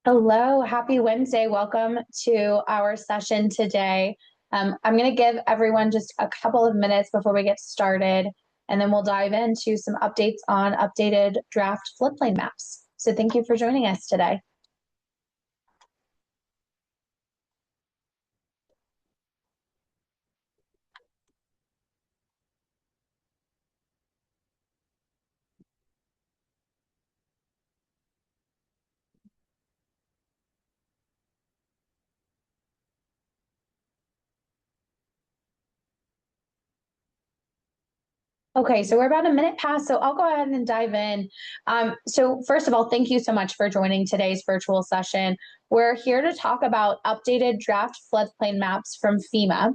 Hello, happy Wednesday. Welcome to our session today. I'm going to give everyone just a couple of minutes before we get started, and then we'll dive into some updates on updated draft floodplain maps. So thank you for joining us today. Okay, so we're about a minute past, so I'll go ahead and dive in. So first of all, thank you so much for joining today's virtual session. We're here to talk about updated draft floodplain maps from FEMA.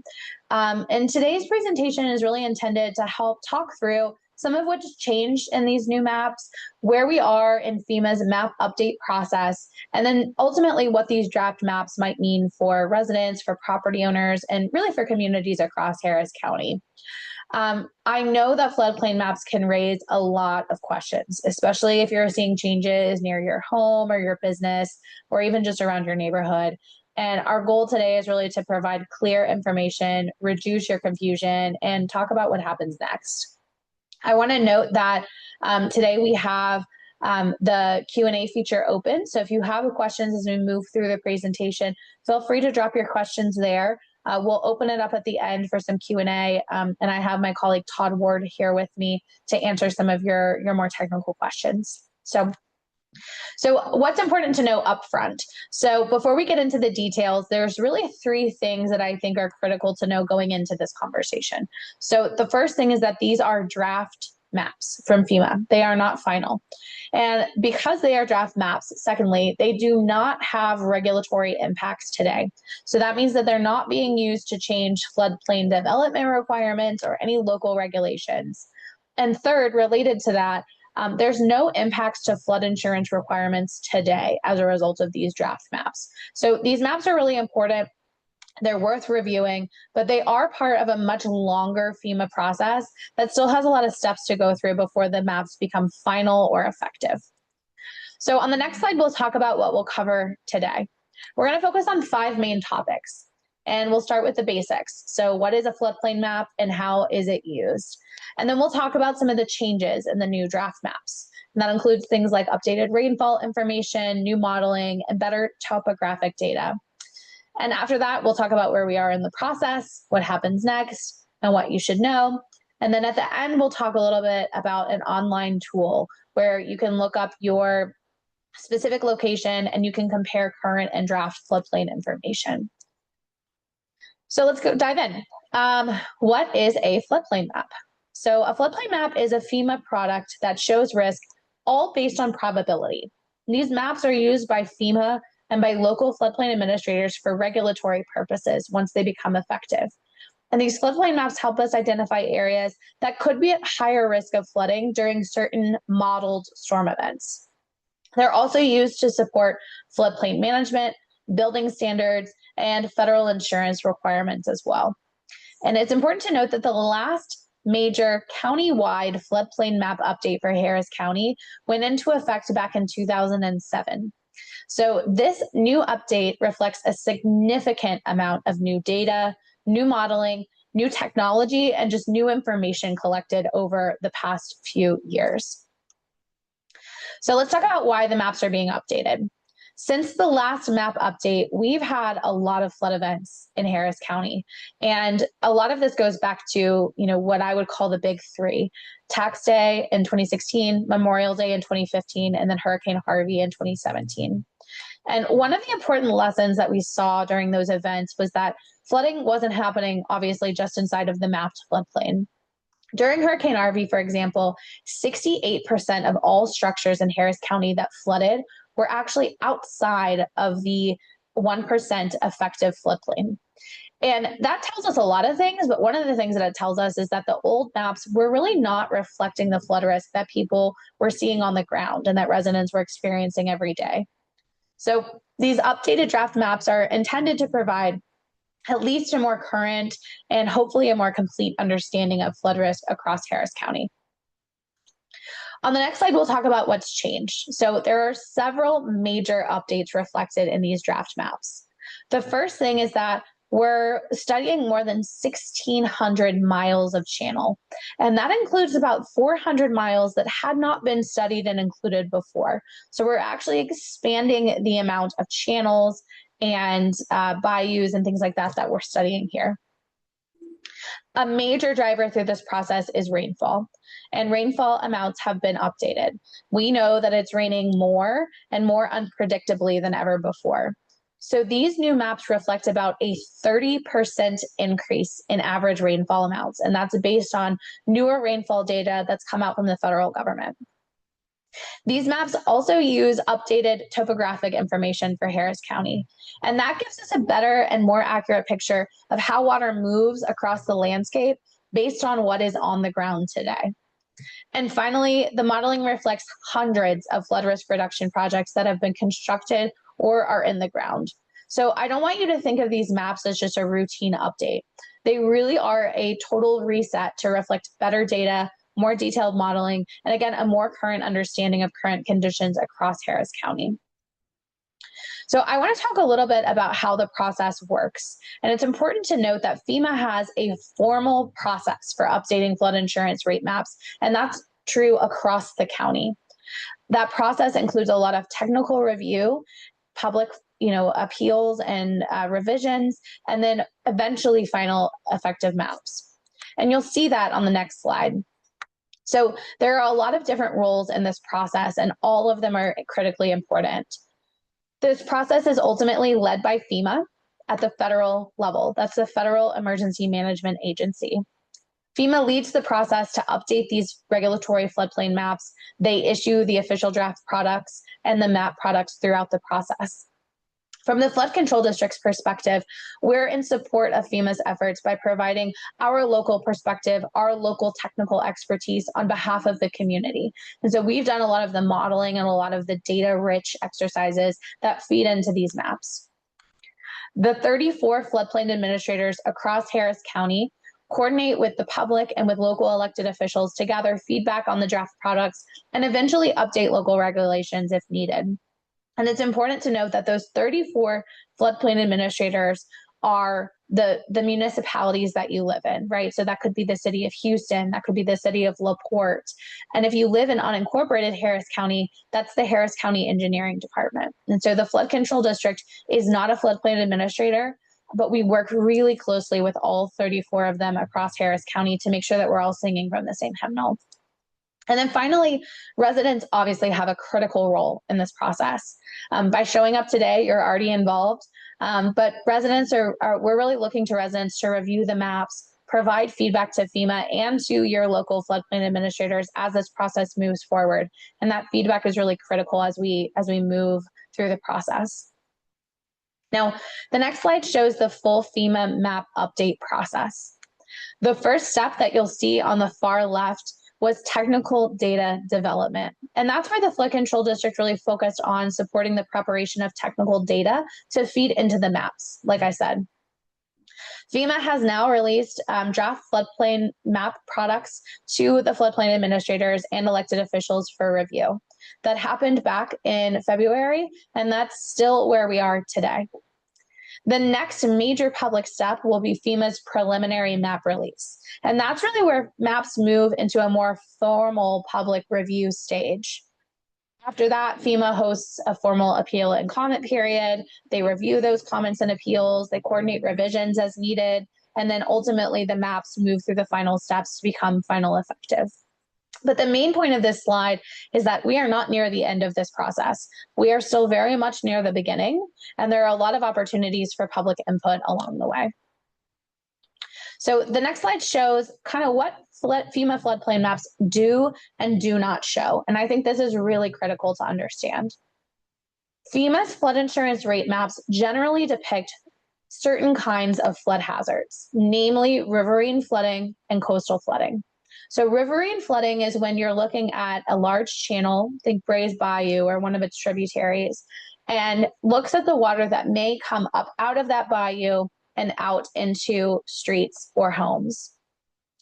And today's presentation is really intended to help talk through some of what's changed in these new maps, where we are in FEMA's map update process, and then ultimately what these draft maps might mean for residents, for property owners, and really for communities across Harris County. I know that floodplain maps can raise a lot of questions, especially if you're seeing changes near your home or your business, or even just around your neighborhood. And our goal today is really to provide clear information, reduce your confusion, and talk about what happens next. I want to note that today we have the Q&A feature open. So if you have questions as we move through the presentation, feel free to drop your questions there. We'll open it up at the end for some Q&A, and I have my colleague Todd Ward here with me to answer some of your more technical questions. So what's important to know up front? So before we get into the details, there's really three things that I think are critical to know going into this conversation. So the first thing is that these are draft maps from FEMA. They are not final. And because they are draft maps, secondly, they do not have regulatory impacts today. So that means that they're not being used to change floodplain development requirements or any local regulations. And third, related to that, there's no impacts to flood insurance requirements today as a result of these draft maps. So these maps are really important. They're worth reviewing, but they are part of a much longer FEMA process that still has a lot of steps to go through before the maps become final or effective. So on the next slide, we'll talk about what we'll cover today. We're going to focus on five main topics, and we'll start with the basics. So what is a floodplain map and how is it used? And then we'll talk about some of the changes in the new draft maps. And that includes things like updated rainfall information, new modeling, and better topographic data. And after that, we'll talk about where we are in the process, what happens next, and what you should know. And then at the end, we'll talk a little bit about an online tool where you can look up your specific location and you can compare current and draft floodplain information. So let's go dive in. What is a floodplain map? So a floodplain map is a FEMA product that shows risk all based on probability. These maps are used by FEMA and by local floodplain administrators for regulatory purposes once they become effective. And these floodplain maps help us identify areas that could be at higher risk of flooding during certain modeled storm events. They're also used to support floodplain management, building standards, and federal insurance requirements as well. And it's important to note that the last major county-wide floodplain map update for Harris County went into effect back in 2007. So this new update reflects a significant amount of new data, new modeling, new technology, and just new information collected over the past few years. So let's talk about why the maps are being updated. Since the last map update, we've had a lot of flood events in Harris County. And a lot of this goes back to, what I would call the big three: Tax Day in 2016, Memorial Day in 2015, and then Hurricane Harvey in 2017. And one of the important lessons that we saw during those events was that flooding wasn't happening, obviously, just inside of the mapped floodplain. During Hurricane Harvey, for example, 68% of all structures in Harris County that flooded were actually outside of the 1% effective floodplain. And that tells us a lot of things, but one of the things that it tells us is that the old maps were really not reflecting the flood risk that people were seeing on the ground and that residents were experiencing every day. So these updated draft maps are intended to provide at least a more current and hopefully a more complete understanding of flood risk across Harris County. On the next slide, we'll talk about what's changed. So there are several major updates reflected in these draft maps. The first thing is that we're studying more than 1,600 miles of channel, and that includes about 400 miles that had not been studied and included before. So we're actually expanding the amount of channels and bayous and things like that that we're studying here. A major driver through this process is rainfall, and rainfall amounts have been updated. We know that it's raining more and more unpredictably than ever before. So these new maps reflect about a 30% increase in average rainfall amounts, and that's based on newer rainfall data that's come out from the federal government. These maps also use updated topographic information for Harris County, and that gives us a better and more accurate picture of how water moves across the landscape based on what is on the ground today. And finally, the modeling reflects hundreds of flood risk reduction projects that have been constructed or are in the ground. So I don't want you to think of these maps as just a routine update. They really are a total reset to reflect better data, more detailed modeling, and again, a more current understanding of current conditions across Harris County. So I want to talk a little bit about how the process works. And it's important to note that FEMA has a formal process for updating flood insurance rate maps, and that's true across the county. That process includes a lot of technical review, public appeals and revisions, and then eventually final effective maps. And you'll see that on the next slide. So there are a lot of different roles in this process, and all of them are critically important. This process is ultimately led by FEMA at the federal level. That's the Federal Emergency Management Agency. FEMA leads the process to update these regulatory floodplain maps. They issue the official draft products and the map products throughout the process. From the Flood Control District's perspective, we're in support of FEMA's efforts by providing our local perspective, our local technical expertise on behalf of the community. And so we've done a lot of the modeling and a lot of the data-rich exercises that feed into these maps. The 34 floodplain administrators across Harris County coordinate with the public and with local elected officials to gather feedback on the draft products and eventually update local regulations if needed. And it's important to note that those 34 floodplain administrators are the municipalities that you live in, right? So that could be the city of Houston, that could be the city of LaPorte. And if you live in unincorporated Harris County, that's the Harris County Engineering Department. And so the Flood Control District is not a floodplain administrator, but we work really closely with all 34 of them across Harris County to make sure that we're all singing from the same hymnal. And then finally, residents obviously have a critical role in this process. By showing up today, you're already involved, but residents we're really looking to residents to review the maps, provide feedback to FEMA and to your local floodplain administrators as this process moves forward. And that feedback is really critical as we move through the process. Now, the next slide shows the full FEMA map update process. The first step that you'll see on the far left was technical data development. And that's where the Flood Control District really focused on supporting the preparation of technical data to feed into the maps, like I said. FEMA has now released draft floodplain map products to the floodplain administrators and elected officials for review. That happened back in February, and that's still where we are today. The next major public step will be FEMA's preliminary map release. And that's really where maps move into a more formal public review stage. After that, FEMA hosts a formal appeal and comment period. They review those comments and appeals, they coordinate revisions as needed, and then ultimately the maps move through the final steps to become final effective. But the main point of this slide is that we are not near the end of this process. We are still very much near the beginning, and there are a lot of opportunities for public input along the way. So the next slide shows kind of what FEMA floodplain maps do and do not show. And I think this is really critical to understand. FEMA's flood insurance rate maps generally depict certain kinds of flood hazards, namely riverine flooding and coastal flooding. So riverine flooding is when you're looking at a large channel, think Bray's Bayou or one of its tributaries, and looks at the water that may come up out of that bayou and out into streets or homes.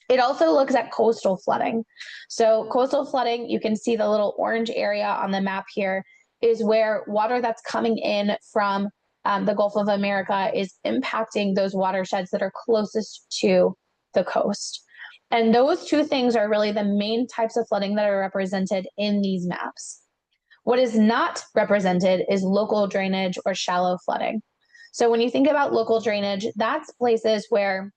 It also looks at coastal flooding. So, coastal flooding, you can see the little orange area on the map here, is where water that's coming in from the Gulf of America is impacting those watersheds that are closest to the coast. And those two things are really the main types of flooding that are represented in these maps. What is not represented is local drainage or shallow flooding. So when you think about local drainage, that's places where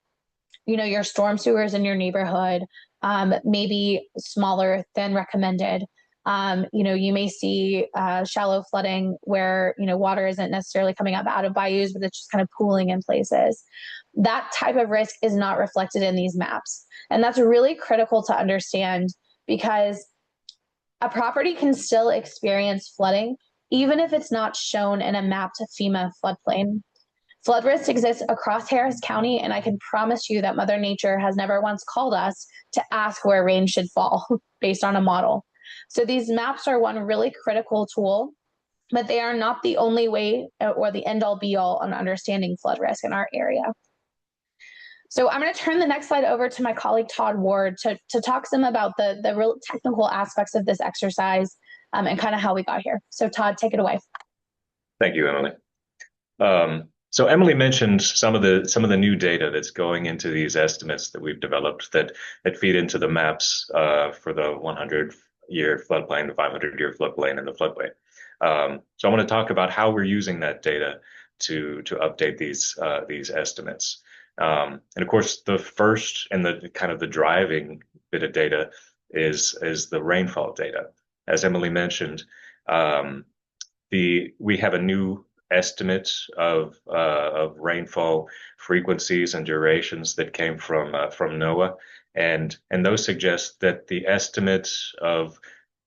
your storm sewers in your neighborhood may be smaller than recommended. You may see shallow flooding where water isn't necessarily coming up out of bayous, but it's just kind of pooling in places. That type of risk is not reflected in these maps, and that's really critical to understand because a property can still experience flooding even if it's not shown in a mapped FEMA floodplain. Flood risk exists across Harris County, and I can promise you that Mother Nature has never once called us to ask where rain should fall based on a model. So these maps are one really critical tool, but they are not the only way or the end all be all on understanding flood risk in our area. So I'm going to turn the next slide over to my colleague Todd Ward to talk some about the real technical aspects of this exercise and kind of how we got here. So Todd, take it away. Thank you, Emily. So Emily mentioned some of the new data that's going into these estimates that we've developed that feed into the maps for the 100-year floodplain, the 500-year floodplain, and the floodway. So I want to talk about how we're using that data to update these estimates. And of course, the first and the kind of the driving bit of data is the rainfall data. As Emily mentioned, we have a new estimate of rainfall frequencies and durations that came from NOAA, and those suggest that the estimate of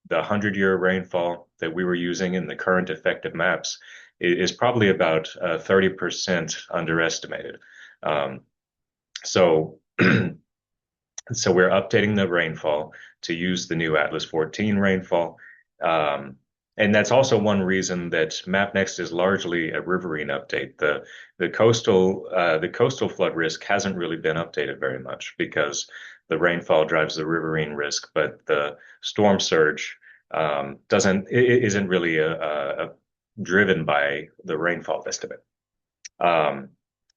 the 100-year rainfall that we were using in the current effective maps is probably about 30% underestimated. So so we're updating the rainfall to use the new Atlas 14 rainfall. And that's also one reason that MapNext is largely a riverine update. The coastal flood risk hasn't really been updated very much because the rainfall drives the riverine risk, but the storm surge isn't really driven by the rainfall estimate.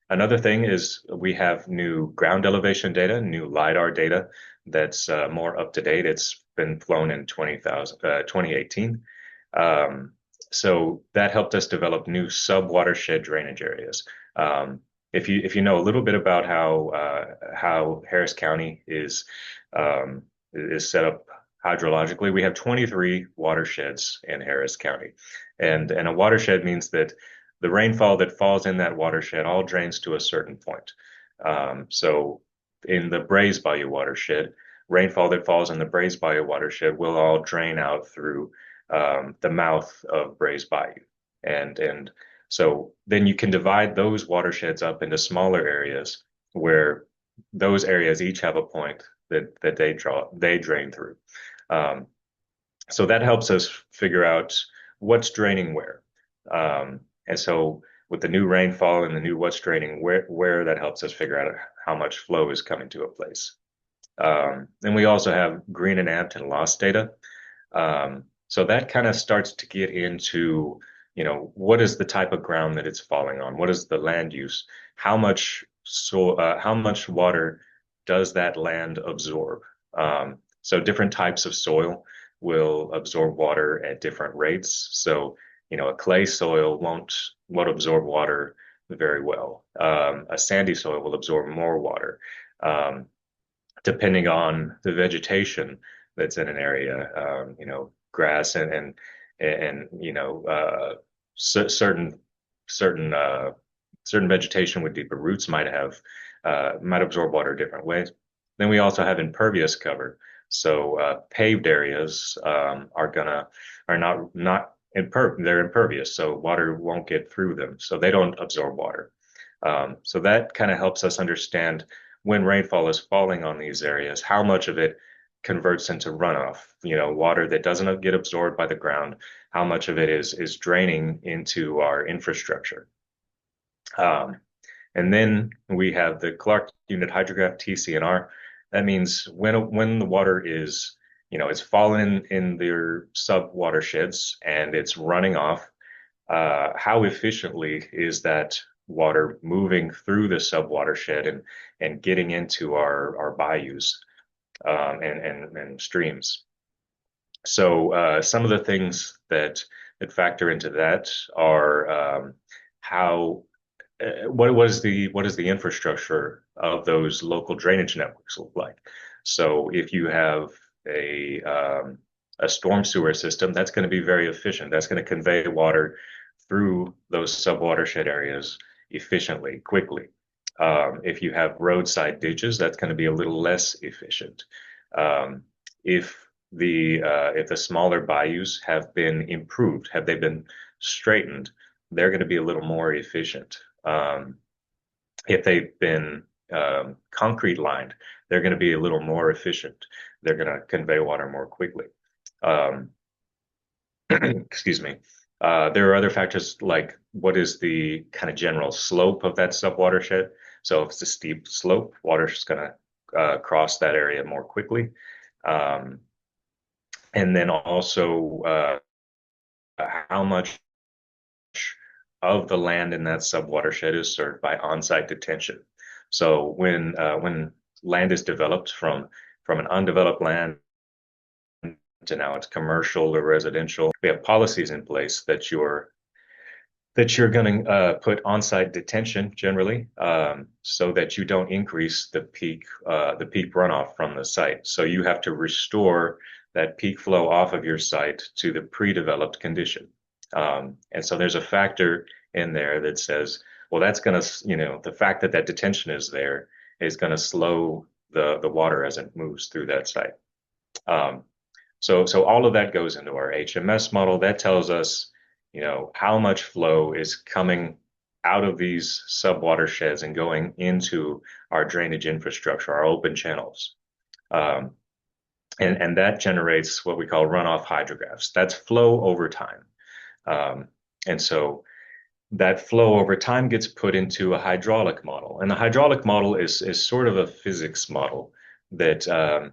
Another thing is we have new ground elevation data, new LiDAR data that's more up to date. It's been flown in 2018. So that helped us develop new sub-watershed drainage areas. If you know a little bit about how Harris County is set up hydrologically, we have 23 watersheds in Harris County, and a watershed means that the rainfall that falls in that watershed all drains to a certain point. So in the Brays Bayou watershed, rainfall that falls in the Brays Bayou watershed will all drain out through the mouth of Brays Bayou. And so then you can divide those watersheds up into smaller areas where those areas each have a point that they drain through. So that helps us figure out what's draining where. And so with the new rainfall and the new what's draining where that helps us figure out how much flow is coming to a place. And we also have green and amped and loss data. So that kind of starts to get into, what is the type of ground that it's falling on? What is the land use? How much water does that land absorb? So different types of soil will absorb water at different rates. So, a clay soil won't absorb water very well. A sandy soil will absorb more water, depending on the vegetation that's in an area. Grass and certain vegetation with deeper roots might absorb water different ways. Then we also have impervious cover. So paved areas are not they're impervious, so water won't get through them, so they don't absorb water. So that kind of helps us understand when rainfall is falling on these areas, how much of it converts into runoff, water that doesn't get absorbed by the ground, how much of it is draining into our infrastructure. And then we have the Clark Unit Hydrograph TCNR. That means when the water is, it's fallen in their sub watersheds and it's running off, how efficiently is that water moving through the sub watershed and getting into our bayous and streams. So some of the things that factor into that are how what is the infrastructure of those local drainage networks look like? So if you have a storm sewer system, that's going to be very efficient. That's going to convey water through those sub-watershed areas efficiently, quickly. If you have roadside ditches, that's going to be a little less efficient. Um, if the smaller bayous have been improved, have they been straightened, they're going to be a little more efficient. If they've been concrete lined, they're going to be a little more efficient. They're going to convey water more quickly. Um, excuse me. There are other factors like what is the kind of general slope of that subwatershed. So if it's a steep slope, water's going to cross that area more quickly. Um, and then also how much of the land in that subwatershed is served by on-site detention. So when land is developed from an undeveloped land to now it's commercial or residential, we have policies in place that you're going to put on-site detention generally, so that you don't increase the peak runoff from the site. So you have to restore that peak flow off of your site to the pre-developed condition. And so there's a factor in there that says, well, that's going to, the fact that that detention is there is going to slow the water as it moves through that site. Um, so all of that goes into our HMS model. That tells us, how much flow is coming out of these subwatersheds and going into our drainage infrastructure, our open channels. Um, and that generates what we call runoff hydrographs. That's flow over time. And so that flow over time gets put into a hydraulic model. And the hydraulic model is sort of a physics model that,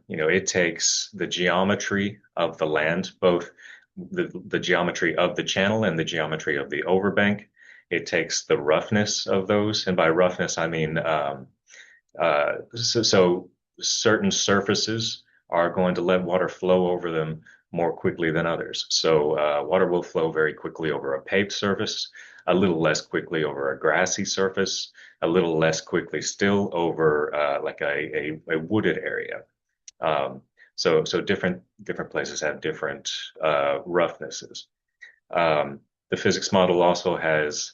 it takes the geometry of the land, both the geometry of the channel and the geometry of the overbank. It takes the roughness of those. And by roughness, I mean, so certain surfaces are going to let water flow over them more quickly than others. So water will flow very quickly over a paved surface, a little less quickly over a grassy surface, a little less quickly still over like a wooded area. So different places have different roughnesses. The physics model also has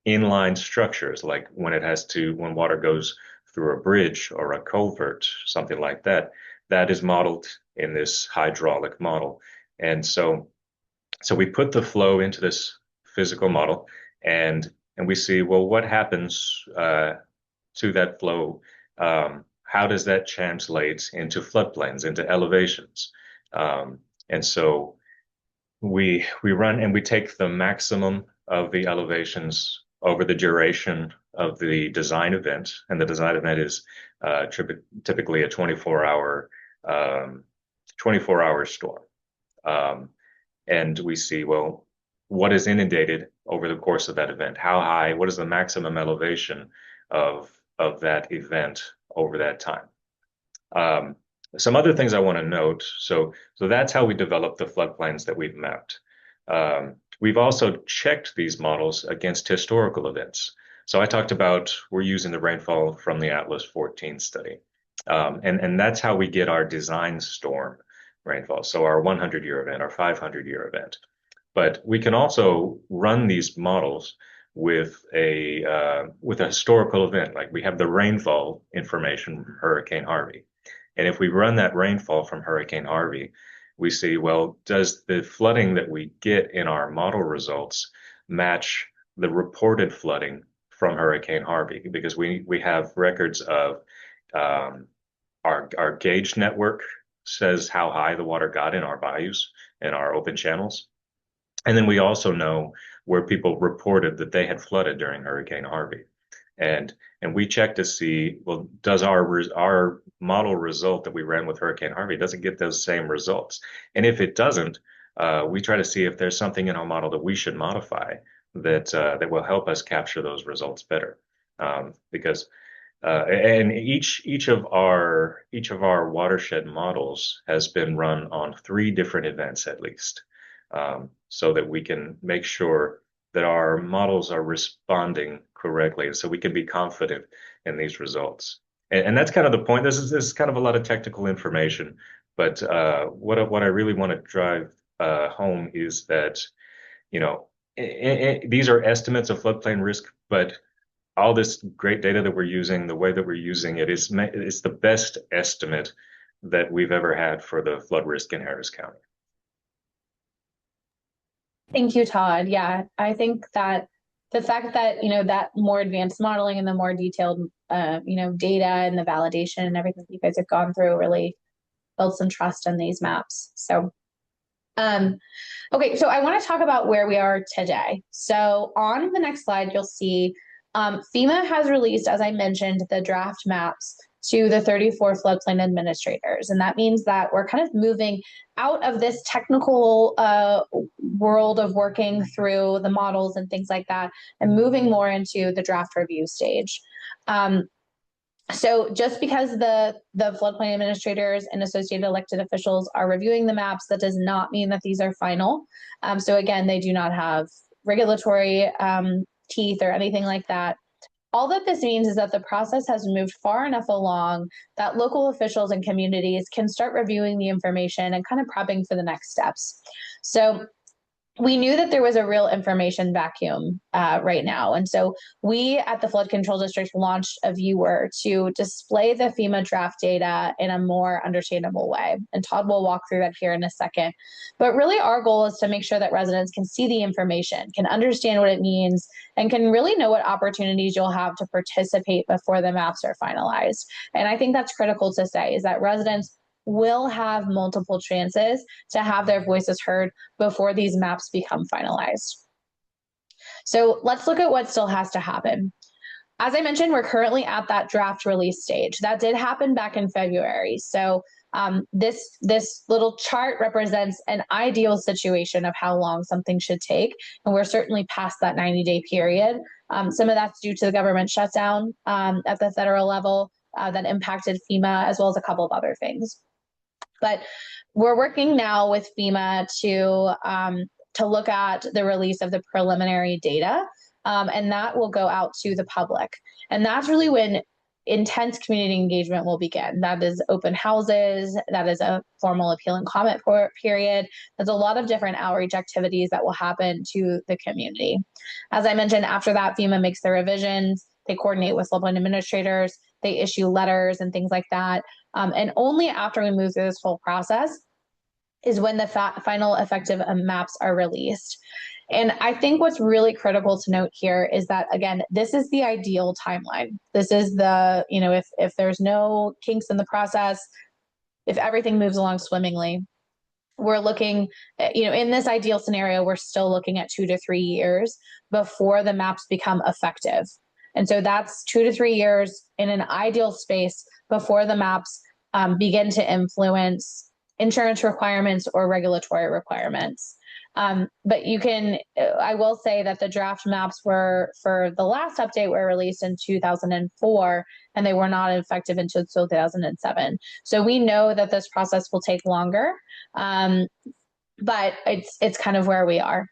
inline structures, like when water goes through a bridge or a culvert, something like that. That is modeled in this hydraulic model. And so we put the flow into this physical model and we see, well, what happens to that flow? How does that translate into floodplains, into elevations? And so we run and we take the maximum of the elevations over the duration of the design event, and the design event is typically a 24-hour storm. And we see, well, what is inundated over the course of that event? How high? What is the maximum elevation of that event over that time? Some other things I want to note. So that's how we develop the floodplains that we've mapped. We've also checked these models against historical events. So I talked about we're using the rainfall from the Atlas 14 study. And that's how we get our design storm rainfall. So our 100-year event, our 500-year event. But we can also run these models with a historical event. Like we have the rainfall information from Hurricane Harvey. And if we run that rainfall from Hurricane Harvey, we see, well, does the flooding that we get in our model results match the reported flooding from Hurricane Harvey? Because we have records of our gauge network says how high the water got in our bayous and our open channels. And then we also know where people reported that they had flooded during Hurricane Harvey. And we check to see, well, does our model result that we ran with Hurricane Harvey, does it get those same results? And if it doesn't, we try to see if there's something in our model that we should modify that will help us capture those results better. Because and each of our watershed models has been run on 3 different events at least, so that we can make sure that our models are responding correctly, so we can be confident in these results. And that's kind of the point. This is kind of a lot of technical information, but what I really want to drive home is that, you know, these are estimates of floodplain risk, but all this great data that we're using, the way that we're using it is the best estimate that we've ever had for the flood risk in Harris County. Thank you, Todd. Yeah, I think that the fact that, that more advanced modeling and the more detailed, data and the validation and everything you guys have gone through really build some trust in these maps. So, um, okay, so I want to talk about where we are today. So on the next slide, you'll see FEMA has released, as I mentioned, the draft maps to the 34 floodplain administrators. And that means that we're kind of moving out of this technical world of working through the models and things like that and moving more into the draft review stage. So just because the floodplain administrators and associated elected officials are reviewing the maps, that does not mean that these are final. So again, they do not have regulatory teeth or anything like that. All that this means is that the process has moved far enough along that local officials and communities can start reviewing the information and kind of prepping for the next steps. So we knew that there was a real information vacuum right now. And so we at the Flood Control District launched a viewer to display the FEMA draft data in a more understandable way. And Todd will walk through that here in a second. But really our goal is to make sure that residents can see the information, can understand what it means, and can really know what opportunities you'll have to participate before the maps are finalized. And I think that's critical to say, is that residents will have multiple chances to have their voices heard before these maps become finalized. So let's look at what still has to happen. As I mentioned, we're currently at that draft release stage. That did happen back in February. So this little chart represents an ideal situation of how long something should take, and we're certainly past that 90-day period. Some of that's due to the government shutdown at the federal level that impacted FEMA, as well as a couple of other things. But we're working now with FEMA to look at the release of the preliminary data, and that will go out to the public. And that's really when intense community engagement will begin. That is open houses, that is a formal appeal and comment period. There's a lot of different outreach activities that will happen to the community. As I mentioned, after that, FEMA makes their revisions, they coordinate with floodplain administrators, they issue letters and things like that. And only after we move through this whole process is when the final effective maps are released. And I think what's really critical to note here is that, again, this is the ideal timeline. This is the, if there's no kinks in the process, if everything moves along swimmingly, we're looking, in this ideal scenario, we're still looking at 2 to 3 years before the maps become effective. And so that's 2 to 3 years in an ideal space before the maps begin to influence insurance requirements or regulatory requirements. But I will say that the draft maps for the last update were released in 2004, and they were not effective until 2007. So we know that this process will take longer, but it's kind of where we are.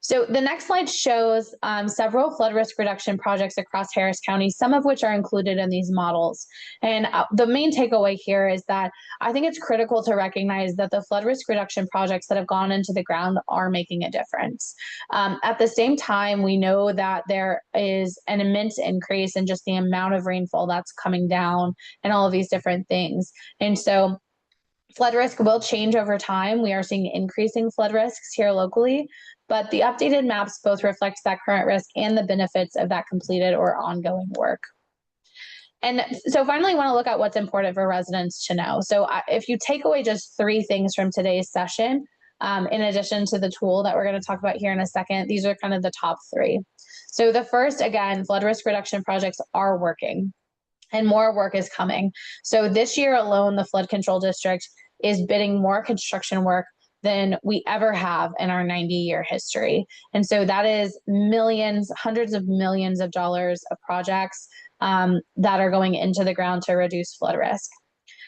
So the next slide shows several flood risk reduction projects across Harris County, some of which are included in these models. And the main takeaway here is that I think it's critical to recognize that the flood risk reduction projects that have gone into the ground are making a difference. At the same time, we know that there is an immense increase in just the amount of rainfall that's coming down and all of these different things. And so flood risk will change over time. We are seeing increasing flood risks here locally, but the updated maps both reflect that current risk and the benefits of that completed or ongoing work. And so finally, I want to look at what's important for residents to know. So if you take away just 3 things from today's session, in addition to the tool that we're going to talk about here in a second. These are kind of the top three. So the first, again, flood risk reduction projects are working and more work is coming. So this year alone, the flood control district is bidding more construction work than we ever have in our 90-year history. And so that is millions, hundreds of millions of dollars of projects that are going into the ground to reduce flood risk.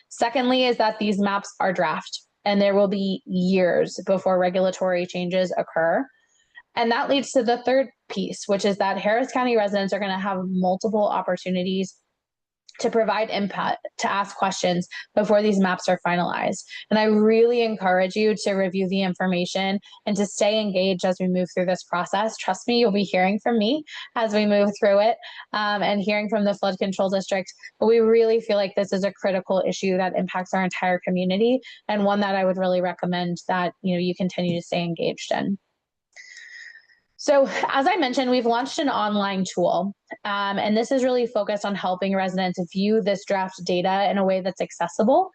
Secondly, is that these maps are draft and there will be years before regulatory changes occur. And that leads to the third piece, which is that Harris County residents are going to have multiple opportunities to provide input, to ask questions before these maps are finalized. And I really encourage you to review the information and to stay engaged as we move through this process. Trust me, you'll be hearing from me as we move through it and hearing from the flood control district. But we really feel like this is a critical issue that impacts our entire community and one that I would really recommend that you continue to stay engaged in. So as I mentioned, we've launched an online tool, and this is really focused on helping residents view this draft data in a way that's accessible.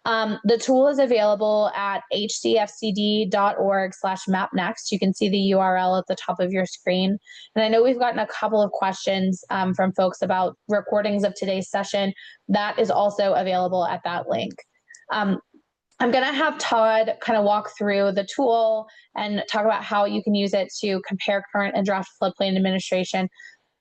The tool is available at hcfcd.org/mapnext. You can see the URL at the top of your screen. And I know we've gotten a couple of questions from folks about recordings of today's session. That is also available at that link. I'm going to have Todd kind of walk through the tool and talk about how you can use it to compare current and draft floodplain administration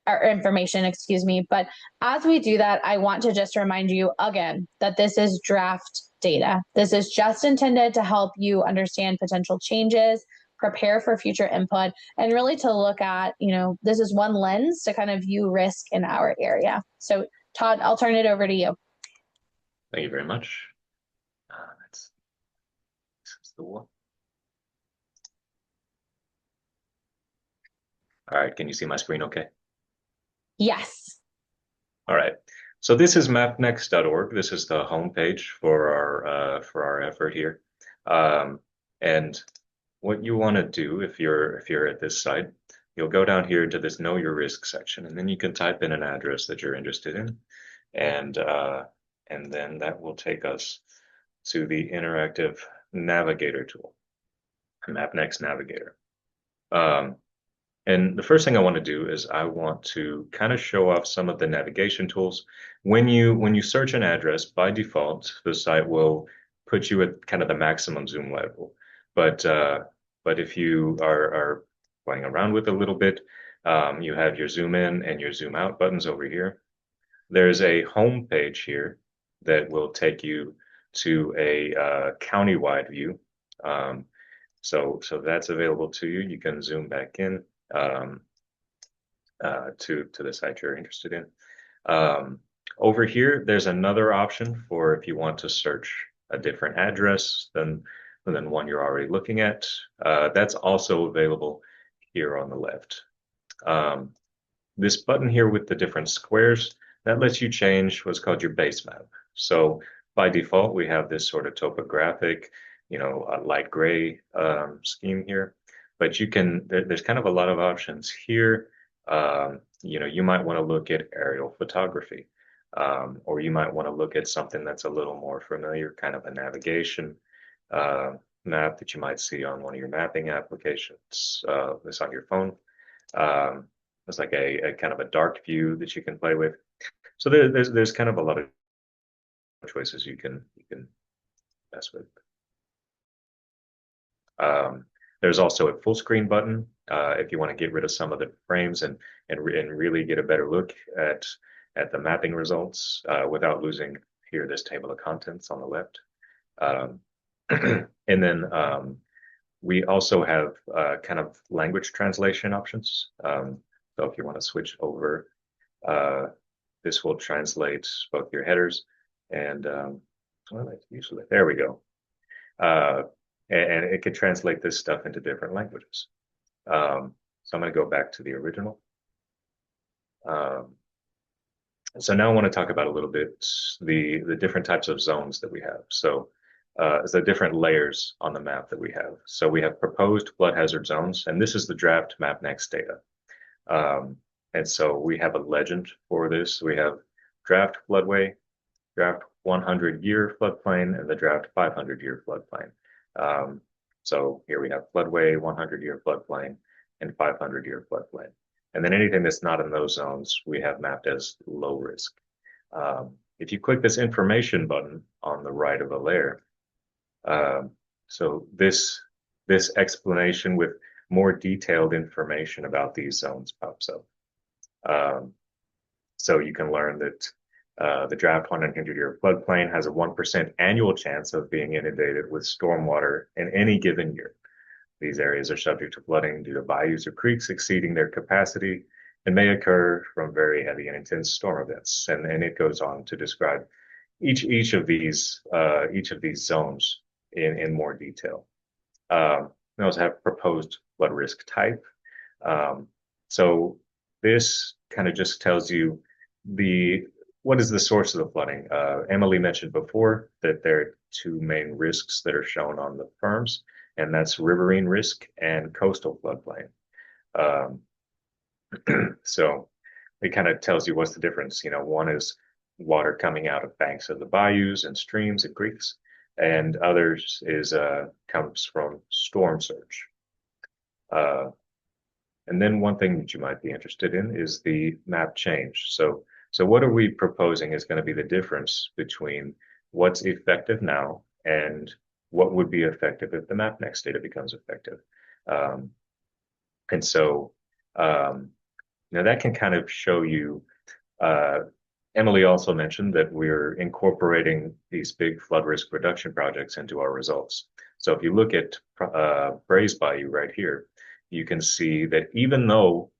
or information, excuse me. But as we do that, I want to just remind you again that this is draft data. This is just intended to help you understand potential changes, prepare for future input, and really to look at, this is one lens to kind of view risk in our area. So Todd, I'll turn it over to you. Thank you very much. This is the one. All right, can you see my screen okay? Yes. All right. So this is mapnext.org. This is the homepage for our effort here. And what you want to do if you're at this site, you'll go down here to this Know Your Risk section, and then you can type in an address that you're interested in, and then that will take us to the interactive navigator tool, Mapnext Navigator. And the first thing I want to do is I want to kind of show off some of the navigation tools. When you search an address, by default, the site will put you at kind of the maximum zoom level. But if you are playing around with it a little bit, you have your zoom in and your zoom out buttons over here. There's a home page here that will take you to a county-wide view. So that's available to you. You can zoom back in to the site you're interested in. Over here, there's another option for if you want to search a different address than one you're already looking at. That's also available here on the left. This button here with the different squares, that lets you change what's called your base map. So by default, we have this sort of topographic, a light gray scheme here. But there's kind of a lot of options here. You might want to look at aerial photography, or you might want to look at something that's a little more familiar, kind of a navigation map that you might see on one of your mapping applications. This on your phone. It's like a kind of a dark view that you can play with. So there's kind of a lot of choices you can mess with. There's also a full screen button if you want to get rid of some of the frames and really get a better look at the mapping results without losing here this table of contents on the left. And then we also have kind of language translation options. So if you want to switch over, this will translate both your headers and usually there we go. And it could translate this stuff into different languages. So I'm going to go back to the original. So now I want to talk about a little bit the different types of zones that we have. So the different layers on the map that we have. So we have proposed flood hazard zones, and this is the draft Mapnext data. And so we have a legend for this. We have draft floodway, draft 100-year floodplain, and the draft 500-year floodplain. So here we have floodway, 100-year floodplain, and 500-year floodplain. And then anything that's not in those zones, we have mapped as low risk. If you click this information button on the right of a layer, um, so this explanation with more detailed information about these zones pops up. Um, so you can learn that the draft 100-year floodplain has a 1% annual chance of being inundated with stormwater in any given year. These areas are subject to flooding due to bayous or creeks exceeding their capacity and may occur from very heavy and intense storm events. And it goes on to describe each of these zones in more detail. We also have proposed flood risk type. Um, so this kind of just tells you the what is the source of the flooding. Emily mentioned before that there are two main risks that are shown on the firms, and that's riverine risk and coastal floodplain. Um, so it kind of tells you what's the difference. One is water coming out of banks of the bayous and streams and creeks, and others is comes from storm surge. Uh, and then one thing that you might be interested in is the map change. So what are we proposing is going to be the difference between what's effective now and what would be effective if the map next data becomes effective. Um, and so that can kind of show you. Uh, Emily also mentioned that we're incorporating these big flood risk reduction projects into our results. So if you look at Braze Bayou right here, you can see that even though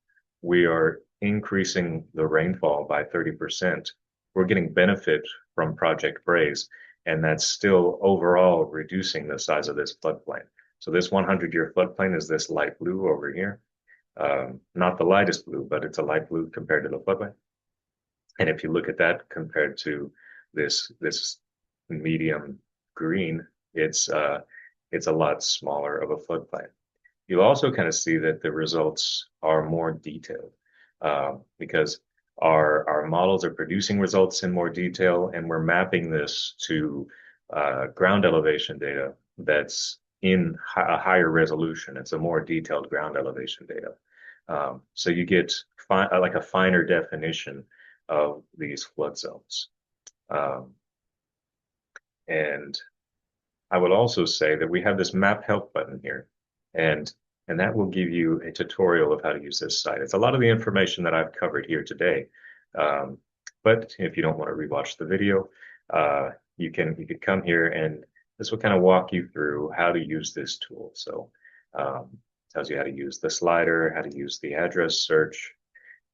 we are increasing the rainfall by 30%, we're getting benefit from Project Braze, and that's still overall reducing the size of this floodplain. So this 100-year floodplain is this light blue over here. Not the lightest blue, but it's a light blue compared to the floodplain. And if you look at that compared to this medium green, it's a lot smaller of a floodplain. You'll also kind of see that the results are more detailed because our models are producing results in more detail, and we're mapping this to ground elevation data that's in a higher resolution. It's a more detailed ground elevation data. So you get like a finer definition of these flood zones. And I would also say that we have this map help button here, and that will give you a tutorial of how to use this site. It's a lot of the information that I've covered here today. But if you don't want to rewatch the video, you can come here, and this will kind of walk you through how to use this tool. So tells you how to use the slider, how to use the address search,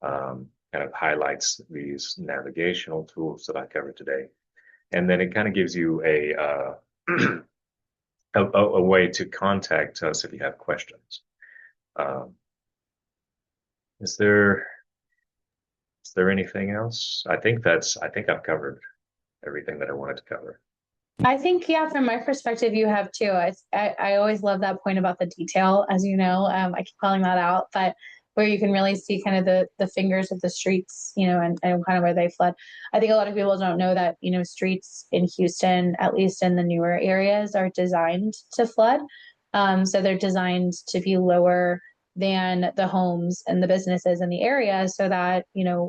kind of highlights these navigational tools that I covered today. And then it kind of gives you a way to contact us if you have questions. Is there anything else? I think I've covered everything that I wanted to cover. I think, yeah, from my perspective, you have too. I always love that point about the detail, as you know. I keep calling that out, but where you can really see kind of the fingers of the streets, and kind of where they flood. I think a lot of people don't know that, streets in Houston, at least in the newer areas, are designed to flood. So they're designed to be lower than the homes and the businesses in the area so that,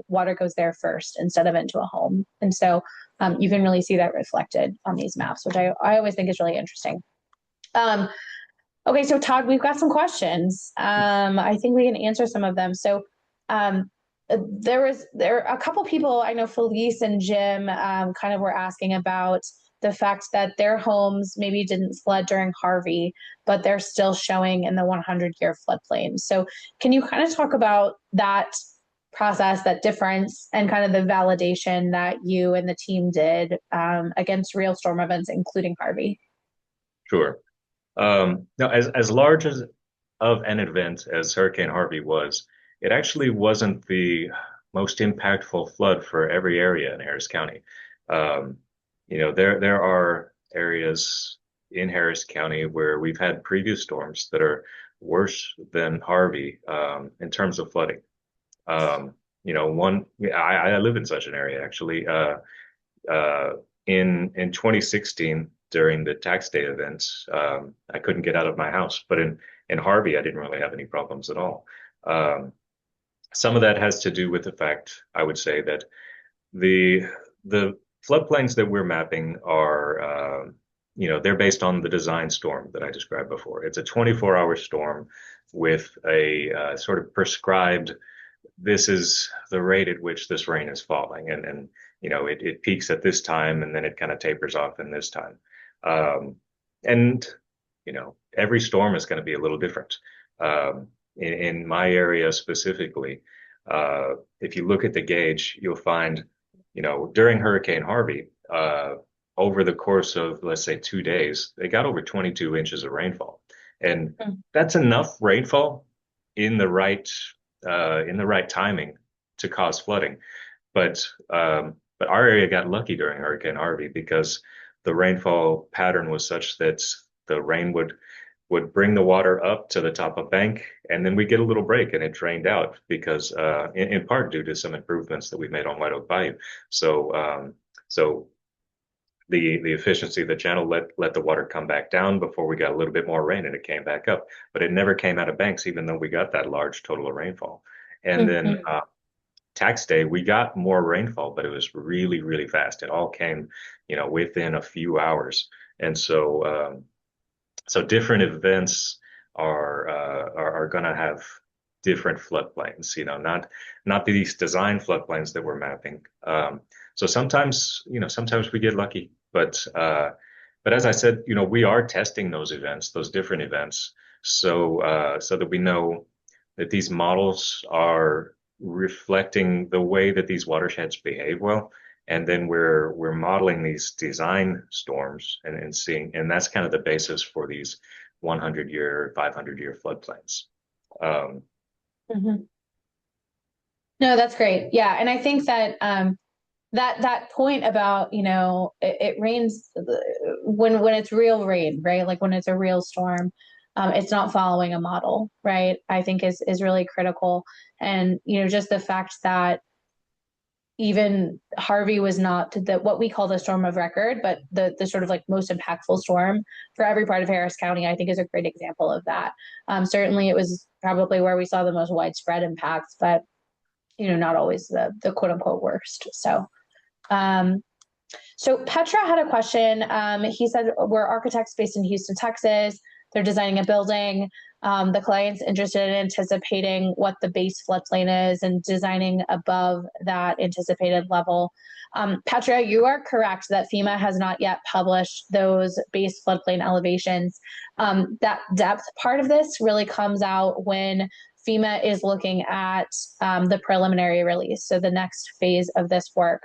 water goes there first instead of into a home. And so you can really see that reflected on these maps, which I always think is really interesting. Okay, so Todd, we've got some questions. I think we can answer some of them. So there are a couple people, I know Felice and Jim kind of were asking about the fact that their homes maybe didn't flood during Harvey, but they're still showing in the 100-year floodplain. So can you kind of talk about that process, that difference, and kind of the validation that you and the team did against real storm events, including Harvey? Sure. Now, as large as of an event as Hurricane Harvey was, it actually wasn't the most impactful flood for every area in Harris County. There are areas in Harris County where we've had previous storms that are worse than Harvey in terms of flooding. I live in such an area actually. In 2016, during the tax day events, I couldn't get out of my house. But in Harvey, I didn't really have any problems at all. Um, some of that has to do with the fact, I would say, that the the floodplains that we're mapping are, they're based on the design storm that I described before. It's a 24-hour storm with a sort of prescribed, this is the rate at which this rain is falling, and it peaks at this time, and then it kind of tapers off in this time. And every storm is going to be a little different. In my area specifically, if you look at the gauge, you'll find, during Hurricane Harvey, over the course of, let's say, 2 days, they got over 22 inches of rainfall. And that's enough rainfall in the right timing to cause flooding. But our area got lucky during Hurricane Harvey because the rainfall pattern was such that the rain would bring the water up to the top of bank, and then we get a little break, and it drained out because, in part due to some improvements that we made on White Oak Bayou. So the efficiency of the channel let the water come back down before we got a little bit more rain, and it came back up. But it never came out of banks, even though we got that large total of rainfall. And then tax day, we got more rainfall, but it was really, really fast. It all came, within a few hours. And so different events are going to have different floodplains, not these design floodplains that we're mapping. So sometimes we get lucky, but as I said, we are testing those events, those different events, so that we know that these models are reflecting the way that these watersheds behave well. And then we're modeling these design storms and seeing, and that's kind of the basis for these 100-year, 500-year floodplains. Mhm. No, that's great. Yeah, and I think that that point about, it rains when it's real rain, right? Like when it's a real storm, it's not following a model, right? I think is really critical. And just the fact that even Harvey was not what we call the storm of record, but the sort of like most impactful storm for every part of Harris County, I think is a great example of that. Certainly it was probably where we saw the most widespread impacts, but not always the quote unquote worst. Um, so Petra had a question. He said, we're architects based in Houston, Texas. They're designing a building. The client's interested in anticipating what the base floodplain is and designing above that anticipated level. Petra, you are correct that FEMA has not yet published those base floodplain elevations. That depth part of this really comes out when FEMA is looking at the preliminary release, so the next phase of this work.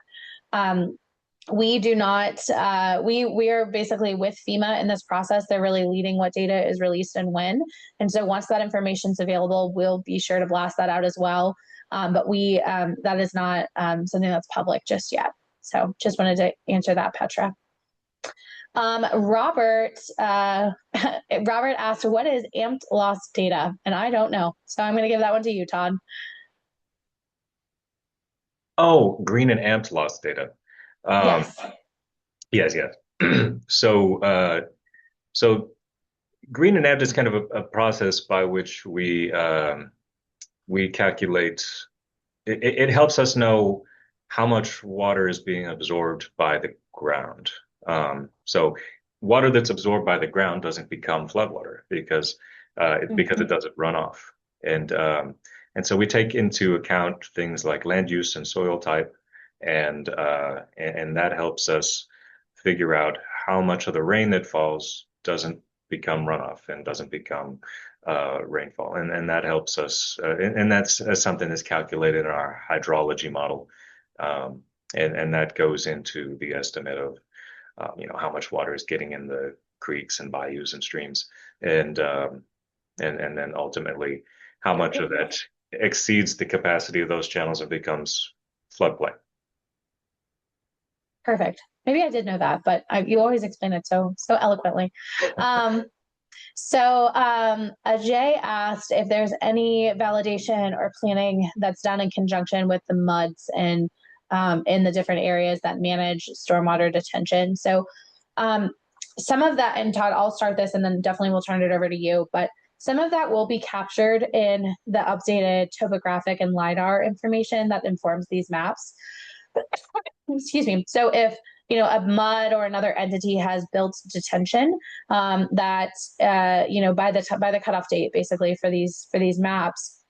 We do not, we are basically with FEMA in this process. They're really leading what data is released and when. And so once that information is available, we'll be sure to blast that out as well. But that is not something that's public just yet. So just wanted to answer that, Petra. Robert asked, what is amped loss data? And I don't know. So I'm going to give that one to you, Todd. Oh, green and amped loss data. Yes. Yes, yes. So green and amped is kind of a process by which we calculate. It helps us know how much water is being absorbed by the ground. So water that's absorbed by the ground doesn't become floodwater because it doesn't run off. And so we take into account things like land use and soil type, and that helps us figure out how much of the rain that falls doesn't become runoff and doesn't become rainfall, and that helps us, and that's something that's calculated in our hydrology model, and that goes into the estimate of how much water is getting in the creeks and bayous and streams, and then ultimately how much of that exceeds the capacity of those channels and becomes floodplain. Perfect. Maybe I did know that, but you always explain it so eloquently. Ajay asked if there's any validation or planning that's done in conjunction with the MUDs and in the different areas that manage stormwater detention. So some of that, and Todd, I'll start this and then definitely we'll turn it over to you, but some of that will be captured in the updated topographic and LiDAR information that informs these maps. Excuse me. So if a mud or another entity has built detention, that by the cutoff date, basically for these maps,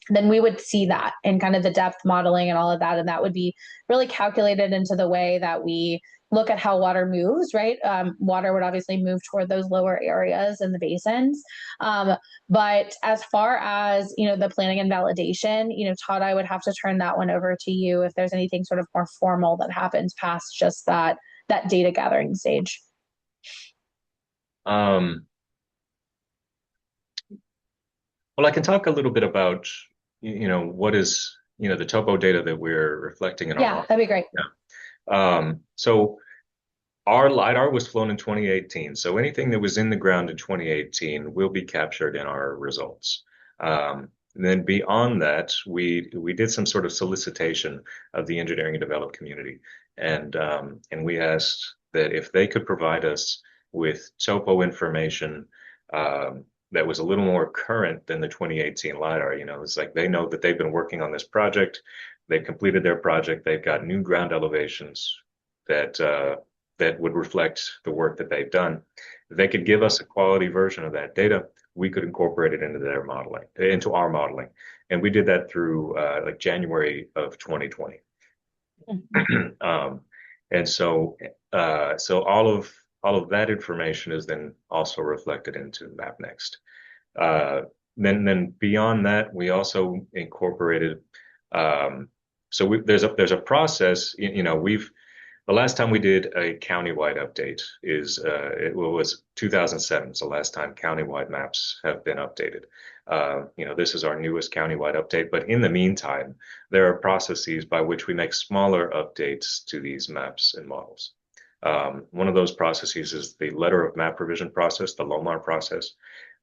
then we would see that in kind of the depth modeling and all of that. And that would be really calculated into the way that we look at how water moves, right? Water would obviously move toward those lower areas in the basins. But as far as, the planning and validation, Todd, I would have to turn that one over to you if there's anything sort of more formal that happens past just that data gathering stage. Um, well, I can talk a little bit about, what is, the topo data that we're reflecting in our Yeah, model. that'd be great. So our LiDAR was flown in 2018. So anything that was in the ground in 2018 will be captured in our results. And then beyond that, we did some sort of solicitation of the engineering and development community, and we asked that if they could provide us with topo information that was a little more current than the 2018 LiDAR. It's like they know that they've been working on this project, they've completed their project, they've got new ground elevations that would reflect the work that they've done. If they could give us a quality version of that data, we could incorporate it into into our modeling. And we did that through like January of 2020. Um, and so all of that information is then also reflected into MapNext. Uh, then beyond that, we also incorporated. There's a process. We've the last time we did a countywide update it was 2007. It's the last time countywide maps have been updated. This is our newest countywide update, but in the meantime, there are processes by which we make smaller updates to these maps and models. One of those processes is the letter of map revision process, the LOMAR process.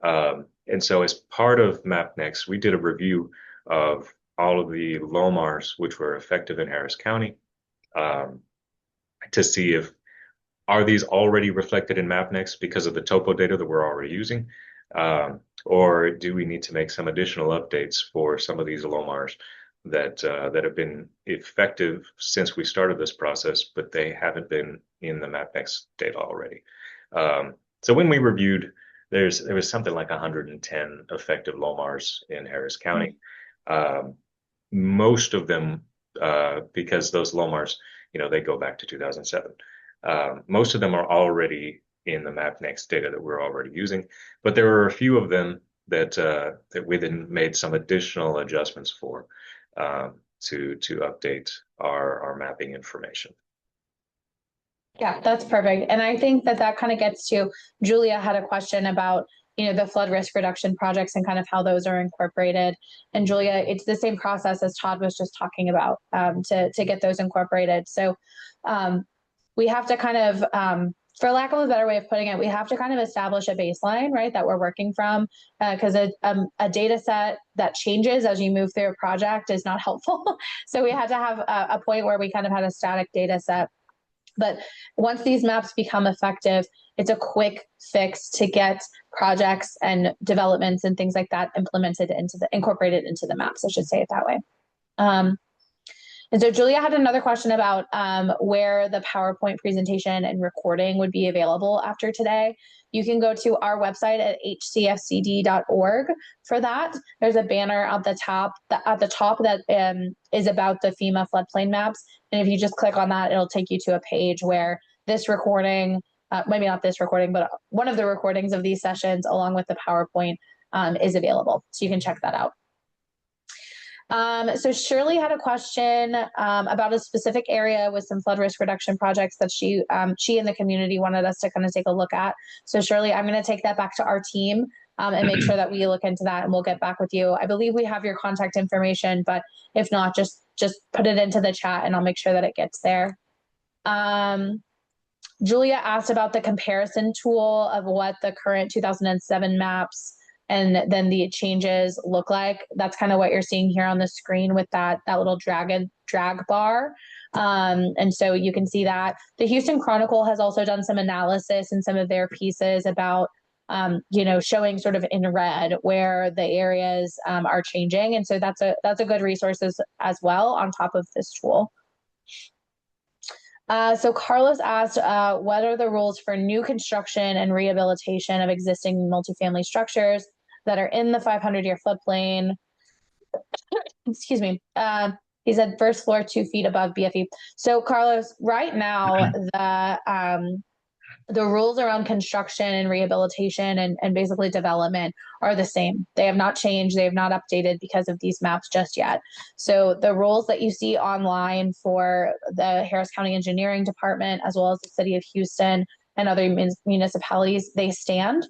And so as part of MapNext, we did a review of all of the LOMARs which were effective in Harris County. To see if are these already reflected in MapNext because of the topo data that we're already using, or do we need to make some additional updates for some of these LOMARs that have been effective since we started this process, but they haven't been in the MapNext data already. So when we reviewed, there was something like 110 effective LOMARs in Harris County. Most of them, because those LOMARs, they go back to 2007. Most of them are already in the MapNext data that we're already using, but there are a few of them that we then made some additional adjustments for to update our mapping information. Yeah, that's perfect. And I think that kind of gets to Julia had a question about the flood risk reduction projects and kind of how those are incorporated. And Julia, it's the same process as Todd was just talking about to get those incorporated. So we have to kind of, for lack of a better way of putting it, we have to kind of establish a baseline, right, that we're working from, because a data set that changes as you move through a project is not helpful. So we had to have a point where we kind of had a static data set. But once these maps become effective, it's a quick fix to get projects and developments and things like that incorporated into the maps. I should say it that way. And so Julia had another question about where the PowerPoint presentation and recording would be available after today. You can go to our website at hcfcd.org for that. There's a banner at the top that is about the FEMA floodplain maps. And if you just click on that, it'll take you to a page where this recording, maybe not this recording, but one of the recordings of these sessions along with the PowerPoint is available. So you can check that out. So Shirley had a question about a specific area with some flood risk reduction projects that she and the community wanted us to kind of take a look at. So Shirley, I'm going to take that back to our team and make sure that we look into that, and we'll get back with you. I believe we have your contact information, but if not, just put it into the chat and I'll make sure that it gets there. Julia asked about the comparison tool of what the current 2007 maps and then the changes look like. That's kind of what you're seeing here on the screen with that little drag bar. And so you can see that the Houston Chronicle has also done some analysis in some of their pieces about showing sort of in red where the areas are changing. And so that's a good resource as well on top of this tool. So Carlos asked, what are the rules for new construction and rehabilitation of existing multifamily structures that are in the 500-year floodplain? Excuse me. He said first floor 2 feet above BFE. So Carlos, right now the rules around construction and rehabilitation and basically development are the same. They have not changed. They have not updated because of these maps just yet. So the rules that you see online for the Harris County Engineering Department, as well as the city of Houston and other municipalities, they stand.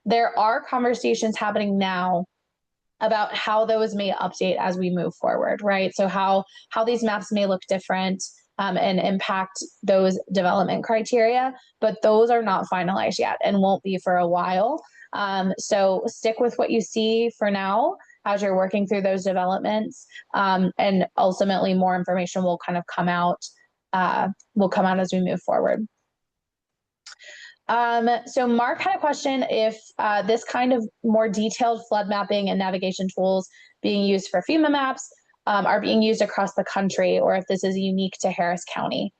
There are conversations happening now about how those may update as we move forward, right? So how these maps may look different and impact those development criteria, but those are not finalized yet and won't be for a while. So stick with what you see for now as you're working through those developments, and ultimately more information will kind of come out as we move forward. So Mark had a question if this kind of more detailed flood mapping and navigation tools being used for FEMA maps are being used across the country, or if this is unique to Harris County.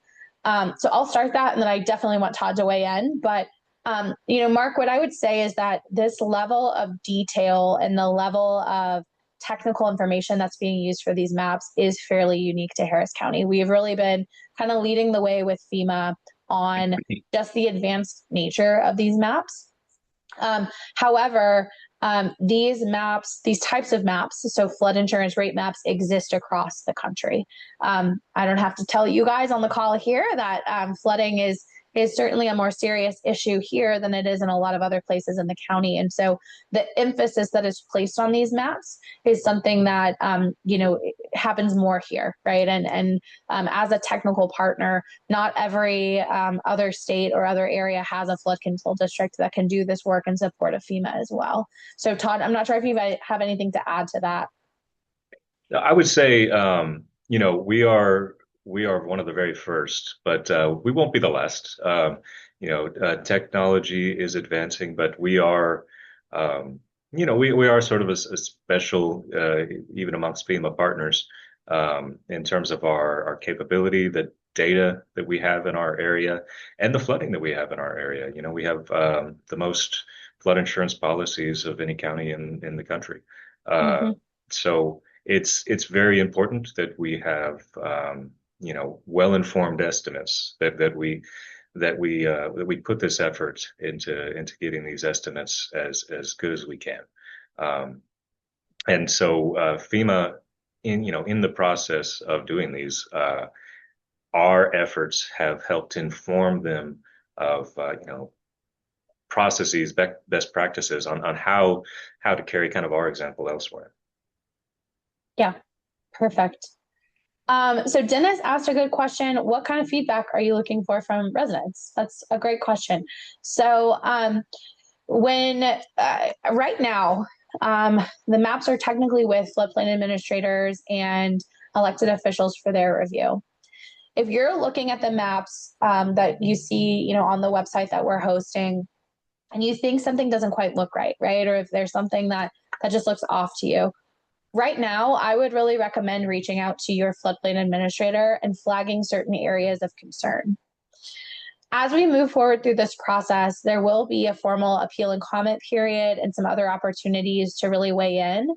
So I'll start that, and then I definitely want Todd to weigh in. But Mark, what I would say is that this level of detail and the level of technical information that's being used for these maps is fairly unique to Harris County. We've really been kind of leading the way with FEMA on just the advanced nature of these maps. However, these types of maps, so flood insurance rate maps, exist across the country. I don't have to tell you guys on the call here that flooding is certainly a more serious issue here than it is in a lot of other places in the county. And so the emphasis that is placed on these maps is something that, happens more here, right? And as a technical partner, not every other state or other area has a flood control district that can do this work and support a FEMA as well. So Todd, I'm not sure if you have anything to add to that. I would say, we are one of the very first, but we won't be the last. Technology is advancing, but we are, we are sort of a special, even amongst FEMA partners, in terms of our capability, the data that we have in our area, and the flooding that we have in our area. We have the most flood insurance policies of any county in the country. Mm-hmm. So it's very important that we have well-informed estimates that we put this effort into getting these estimates as good as we can. And so FEMA in the process of doing these, our efforts have helped inform them of processes, best practices on how to carry kind of our example elsewhere. Yeah, perfect. So Dennis asked a good question. What kind of feedback are you looking for from residents? That's a great question. So when right now, the maps are technically with floodplain administrators and elected officials for their review. If you're looking at the maps that you see, on the website that we're hosting, and you think something doesn't quite look right, or if there's something that just looks off to you, right now, I would really recommend reaching out to your floodplain administrator and flagging certain areas of concern. As we move forward through this process, there will be a formal appeal and comment period and some other opportunities to really weigh in.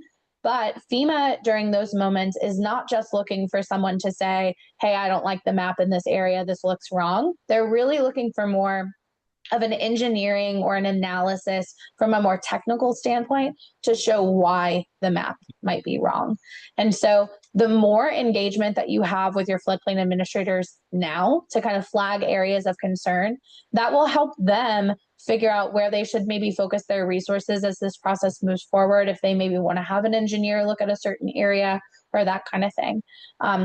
But FEMA during those moments is not just looking for someone to say, hey, I don't like the map in this area, this looks wrong. They're really looking for more of an engineering or an analysis from a more technical standpoint to show why the map might be wrong. And so the more engagement that you have with your floodplain administrators now to kind of flag areas of concern, that will help them figure out where they should maybe focus their resources as this process moves forward, if they maybe want to have an engineer look at a certain area or that kind of thing.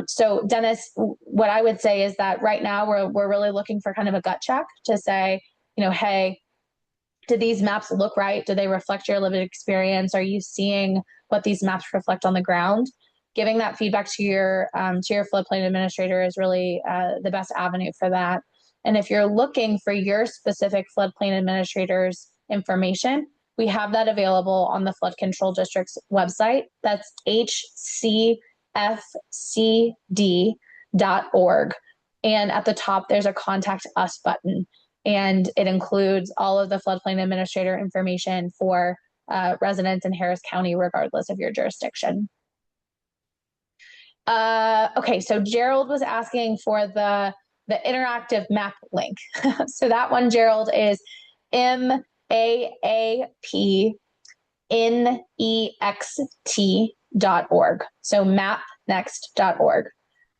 So Dennis, what I would say is that right now we're really looking for kind of a gut check to say, hey, do these maps look right? Do they reflect your lived experience? Are you seeing what these maps reflect on the ground? Giving that feedback to your floodplain administrator is really the best avenue for that. And if you're looking for your specific floodplain administrator's information, we have that available on the Flood Control District's website. That's hcfcd.org. And at the top, there's a contact us button, and it includes all of the floodplain administrator information for residents in Harris County, regardless of your jurisdiction. Okay, so Gerald was asking for the interactive map link. So that one, Gerald, is maapnext.org. So mapnext.org.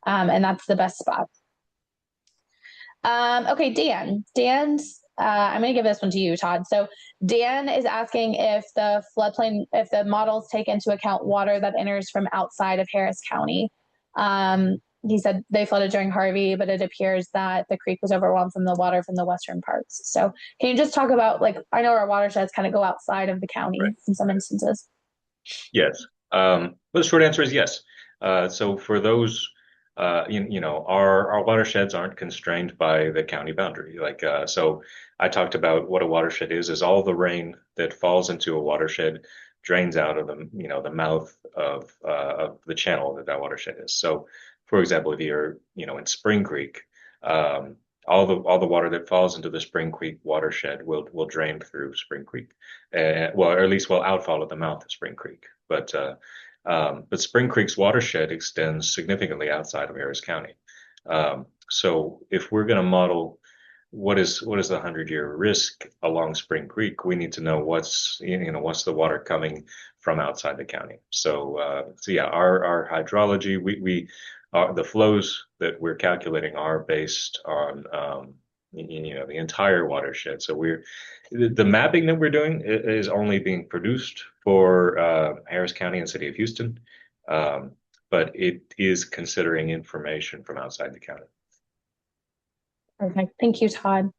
And that's the best spot. Okay, Dan's, I'm going to give this one to you, Todd. So Dan is asking if the models take into account water that enters from outside of Harris County. He said they flooded during Harvey, but it appears that the creek was overwhelmed from the water from the western parts. So can you just talk about, like, I know our watersheds kind of go outside of the county in some instances. Yes. But the short answer is yes. So for those, our watersheds aren't constrained by the county boundary. So I talked about what a watershed is all the rain that falls into a watershed drains out of the mouth of the channel that watershed is. So, for example, if you're, in Spring Creek, all the water that falls into the Spring Creek watershed will drain through Spring Creek, or at least will outfall at the mouth of Spring Creek. But Spring Creek's watershed extends significantly outside of Harris County. So if we're going to model what is the 100-year risk along Spring Creek, we need to know what's the water coming from outside the county. So yeah, our hydrology, the flows that we're calculating are based on the entire watershed. So the mapping that we're doing is only being produced for Harris County and City of Houston, but it is considering information from outside the county. Perfect. Thank you, Todd.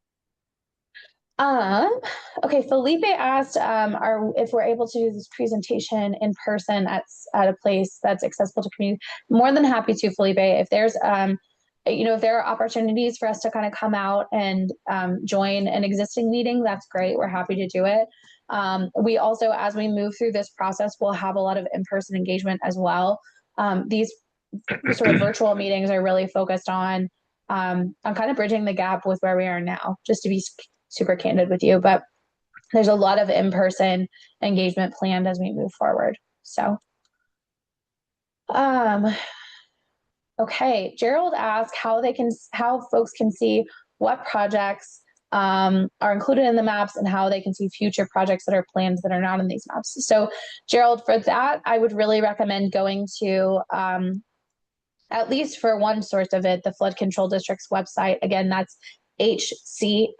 Okay, Felipe asked if we're able to do this presentation in person at a place that's accessible to community. More than happy to, Felipe. If there's if there are opportunities for us to kind of come out and join an existing meeting, that's great. We're happy to do it. We also, as we move through this process, we'll have a lot of in-person engagement as well. These sort of virtual meetings are really focused on kind of bridging the gap with where we are now, just to be super candid with you. But there's a lot of in-person engagement planned as we move forward. So, okay, Gerald asked how folks can see what projects are included in the maps and how they can see future projects that are planned that are not in these maps. So, Gerald, for that, I would really recommend going to at least for one source of it, the Flood Control District's website. Again, that's hcfcd.org.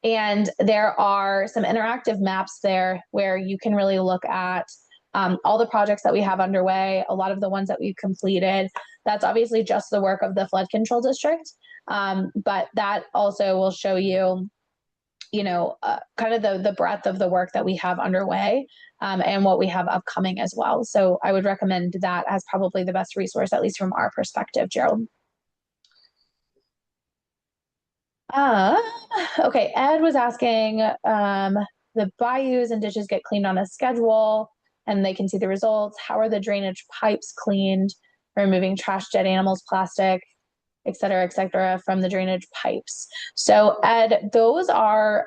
And there are some interactive maps there where you can really look at all the projects that we have underway, a lot of the ones that we've completed. That's obviously just the work of the Flood Control District. But that also will show you, kind of the breadth of the work that we have underway and what we have upcoming as well. So I would recommend that as probably the best resource, at least from our perspective, Gerald. Okay, Ed was asking, the bayous and ditches get cleaned on a schedule and they can see the results. How are the drainage pipes cleaned? Removing trash, dead animals, plastic, et cetera, from the drainage pipes. So Ed, those are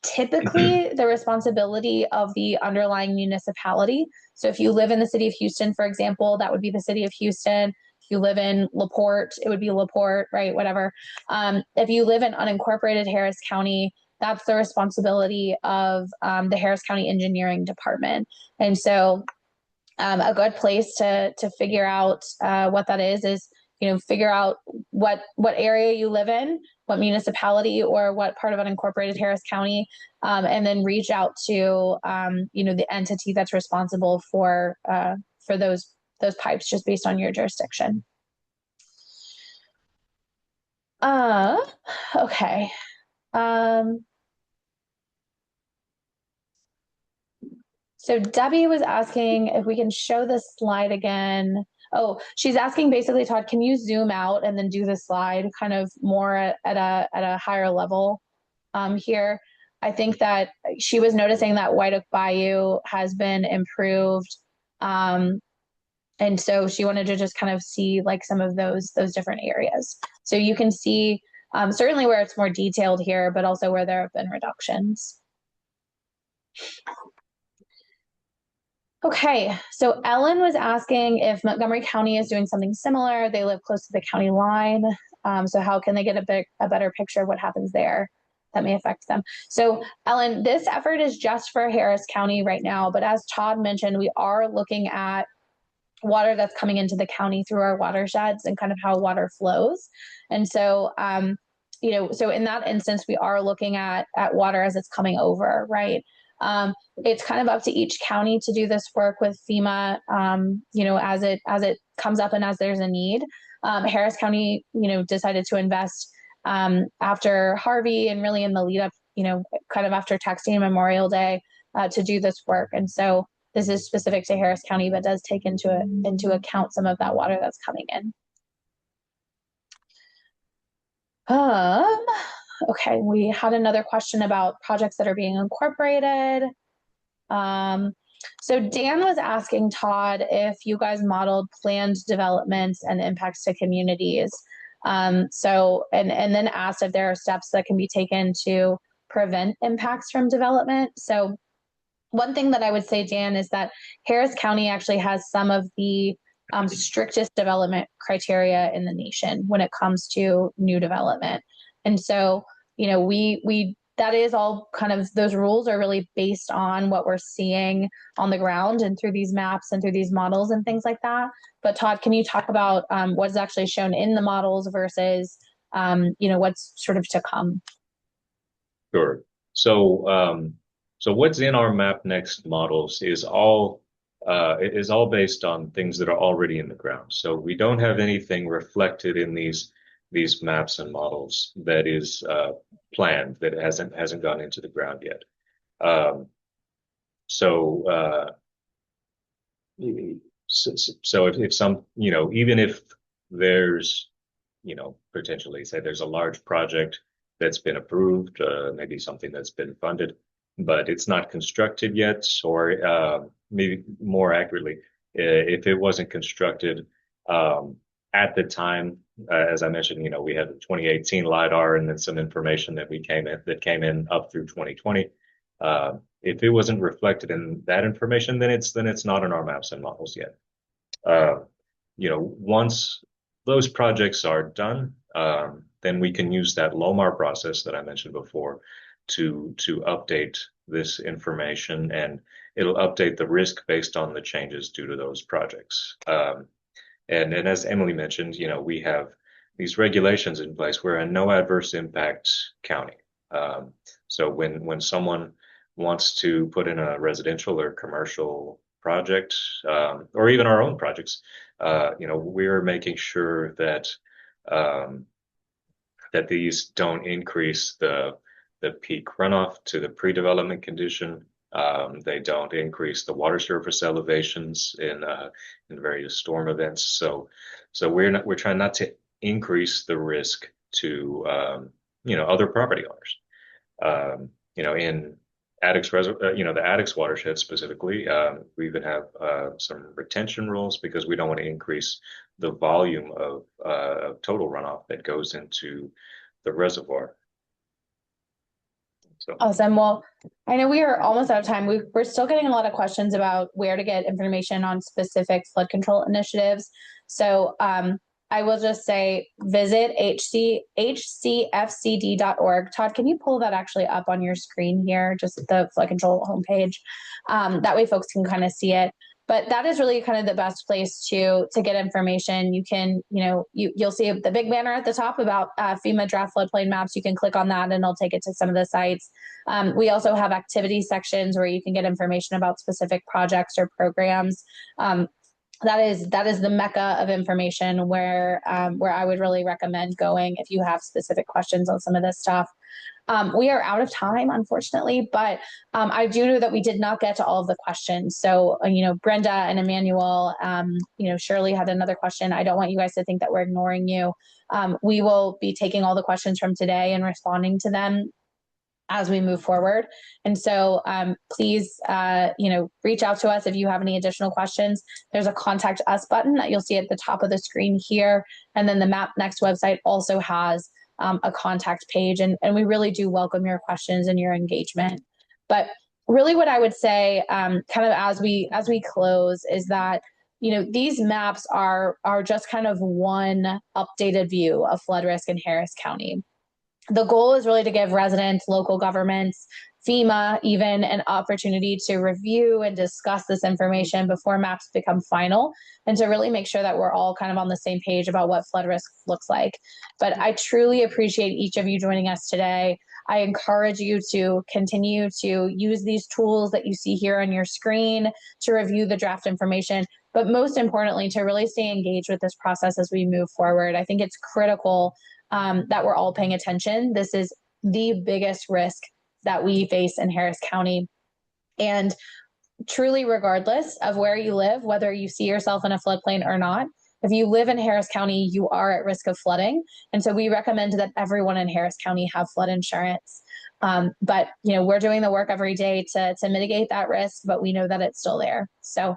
typically the responsibility of the underlying municipality. So if you live in the city of Houston, for example, that would be the city of Houston. If you live in LaPorte, it would be LaPorte, right? Whatever. If you live in unincorporated Harris County, that's the responsibility of the Harris County Engineering Department. And so a good place to figure out what that is, figure out what area you live in, what municipality or what part of unincorporated Harris County, and then reach out to the entity that's responsible for those pipes, just based on your jurisdiction. Okay. Um, so Debbie was asking if we can show this slide again. Oh, she's asking basically, Todd, can you zoom out and then do the slide kind of more at a higher level here? I think that she was noticing that White Oak Bayou has been improved. Um, and so she wanted to just kind of see like some of those different areas. So you can see certainly where it's more detailed here, but also where there have been reductions. Okay, so Ellen was asking if Montgomery County is doing something similar. They live close to the county line. So how can they get a better picture of what happens there that may affect them? So Ellen, this effort is just for Harris County right now, but as Todd mentioned, we are looking at water that's coming into the county through our watersheds and kind of how water flows. And so, so in that instance, we are looking at water as it's coming over, right? It's kind of up to each county to do this work with FEMA, as it comes up and as there's a need. Harris County, decided to invest after Harvey and really in the lead up, kind of after texting Memorial Day to do this work. And so this is specific to Harris County, but does take into account some of that water that's coming in. Um, okay, we had another question about projects that are being incorporated. Um, so Dan was asking Todd if you guys modeled planned developments and impacts to communities. And then asked if there are steps that can be taken to prevent impacts from development. So one thing that I would say, Dan, is that Harris County actually has some of the strictest development criteria in the nation when it comes to new development. And so, we that is all kind of those rules are really based on what we're seeing on the ground and through these maps and through these models and things like that. But Todd, can you talk about what is actually shown in the models versus, what's sort of to come? Sure. So what's in our Map Next models is all based on things that are already in the ground. So we don't have anything reflected in these maps and models that is planned that hasn't gone into the ground yet. Um, so so if some, even if there's, potentially say there's a large project that's been approved, maybe something that's been funded, but it's not constructed yet, or maybe more accurately, if it wasn't constructed at the time, as I mentioned, we had the 2018 LiDAR and then some information that came in up through 2020. If it wasn't reflected in that information, then it's not in our maps and models yet. Uh, once those projects are done, then we can use that LOMAR process that I mentioned before to update this information, and it'll update the risk based on the changes due to those projects. And as Emily mentioned, we have these regulations in place. We're a no adverse impact county. So when someone wants to put in a residential or commercial project, or even our own projects, we're making sure um, that these don't increase the peak runoff to the pre-development condition. They don't increase the water surface elevations in various storm events. So we're trying not to increase the risk to other property owners. In the Addicks watershed specifically, we even have some retention rules because we don't want to increase the volume of total runoff that goes into the reservoir. So, Awesome. Well, I know we are almost out of time. We're still getting a lot of questions about where to get information on specific flood control initiatives. So I will just say visit hcfcd.org. Todd, can you pull that actually up on your screen here, just the flood control homepage? That way folks can kind of see it. But that is really kind of the best place to get information. You can, you'll see the big banner at the top about FEMA draft floodplain maps. You can click on that and it'll take it to some of the sites. We also have activity sections where you can get information about specific projects or programs. That is the mecca of information where I would really recommend going if you have specific questions on some of this stuff. We are out of time, unfortunately, but I do know that we did not get to all of the questions. So, Brenda and Emmanuel, Shirley had another question. I don't want you guys to think that we're ignoring you. We will be taking all the questions from today and responding to them as we move forward. And so please, reach out to us if you have any additional questions. There's a contact us button that you'll see at the top of the screen here. And then the Map Next website also has a contact page. And we really do welcome your questions and your engagement. But really what I would say kind of as we close is that these maps are just kind of one updated view of flood risk in Harris County. The goal is really to give residents, local governments, FEMA even an opportunity to review and discuss this information before maps become final, and to really make sure that we're all kind of on the same page about what flood risk looks like. But I truly appreciate each of you joining us today. I encourage you to continue to use these tools that you see here on your screen to review the draft information, but most importantly, to really stay engaged with this process as we move forward. I think it's critical that we're all paying attention. This is the biggest risk that we face in Harris County. And truly, regardless of where you live, whether you see yourself in a floodplain or not, if you live in Harris County, you are at risk of flooding. And so we recommend that everyone in Harris County have flood insurance. But we're doing the work every day to mitigate that risk, but we know that it's still there. So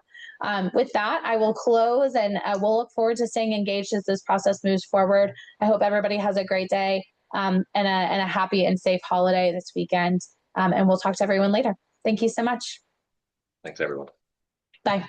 with that, I will close, and we'll look forward to staying engaged as this process moves forward. I hope everybody has a great day and a happy and safe holiday this weekend. And we'll talk to everyone later. Thank you so much. Thanks, everyone. Bye.